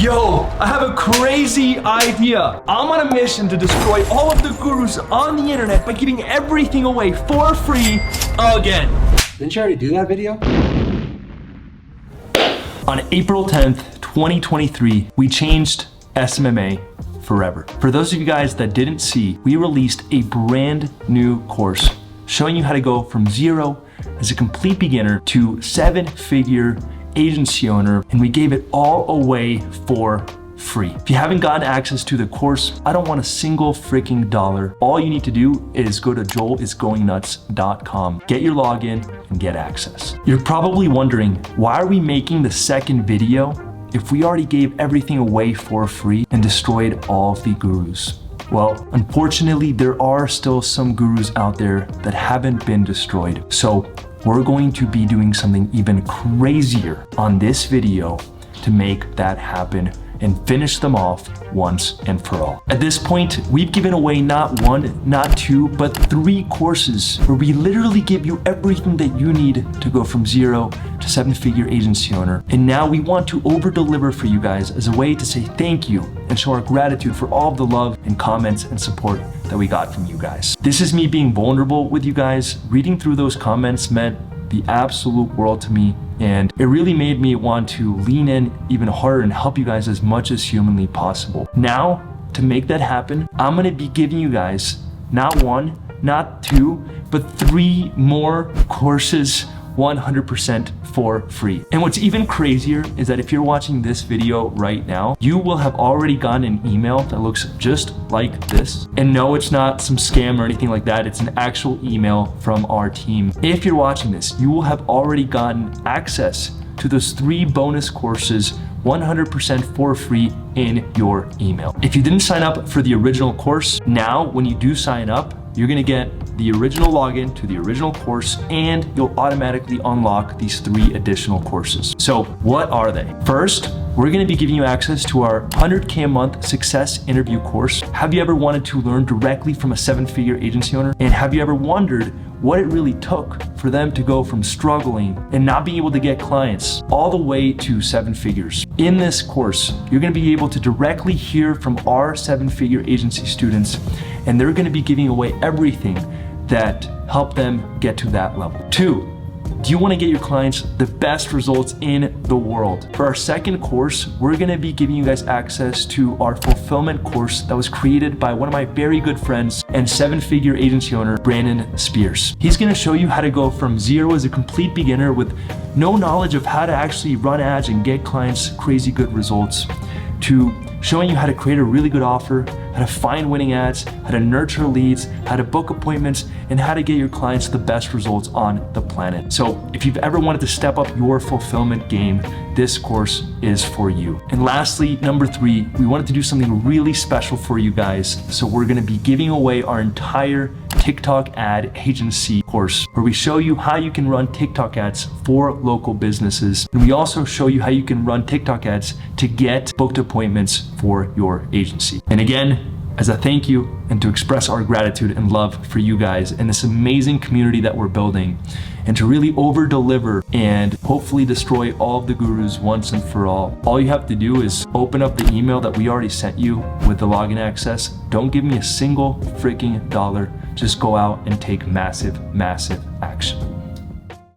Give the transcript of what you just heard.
Yo, I have a crazy idea. I'm on a mission to destroy all of the gurus on the internet by giving everything away for free again. Didn't you already do that video? On April 10th, 2023, we changed SMMA forever. For those of you guys that didn't see, we released a brand new course showing you how to go from zero as a complete beginner to seven-figure agency owner, and we gave it all away for free. If you haven't gotten access to the course, I don't want a single freaking dollar. All you need to do is go to joelisgoingnuts.com, get your login, and get access. You're probably wondering, why are we making the second video if we already gave everything away for free and destroyed all of the gurus? Well, unfortunately, there are still some gurus out there that haven't been destroyed. So we're going to be doing something even crazier on this video to make that happen and finish them off once and for all. At this point, we've given away not one, not two, but 3 courses where we literally give you everything that you need to go from zero to seven-figure agency owner. And now we want to over-deliver for you guys as a way to say thank you and show our gratitude for all of the love and comments and support that we got from you guys. This is me being vulnerable with you guys. Reading through those comments meant the absolute world to me, and it really made me want to lean in even harder and help you guys as much as humanly possible. Now, to make that happen, I'm gonna be giving you guys not 1, not 2, but 3 more courses 100% for free. And what's even crazier is that if you're watching this video right now, you will have already gotten an email that looks just like this. And no, it's not some scam or anything like that. It's an actual email from our team. If you're watching this, you will have already gotten access to those 3 bonus courses 100% for free in your email. If you didn't sign up for the original course, now when you do sign up, you're gonna get the original login to the original course, and you'll automatically unlock these 3 additional courses. So what are they? First, we're gonna be giving you access to our 100K a month success interview course. Have you ever wanted to learn directly from a 7-figure agency owner? And have you ever wondered what it really took for them to go from struggling and not being able to get clients all the way to 7 figures? In this course, you're gonna be able to directly hear from our 7-figure agency students, and they're gonna be giving away everything that helped them get to that level. 2, do you wanna get your clients the best results in the world? For our second course, we're gonna be giving you guys access to our fulfillment course that was created by one of my very good friends and 7-figure agency owner, Brandon Spears. He's gonna show you how to go from zero as a complete beginner with no knowledge of how to actually run ads and get clients crazy good results, to showing you how to create a really good offer, how to find winning ads, how to nurture leads, how to book appointments, and how to get your clients the best results on the planet. So if you've ever wanted to step up your fulfillment game, this course is for you. And lastly, number 3, we wanted to do something really special for you guys. So we're gonna be giving away our entire TikTok ad agency course, where we show you how you can run TikTok ads for local businesses. And we also show you how you can run TikTok ads to get booked appointments for your agency. And again, as a thank you and to express our gratitude and love for you guys and this amazing community that we're building, and to really over deliver and hopefully destroy all of the gurus once and for all you have to do is open up the email that we already sent you with the login access. Don't give me a single freaking dollar. Just go out and take massive, massive action.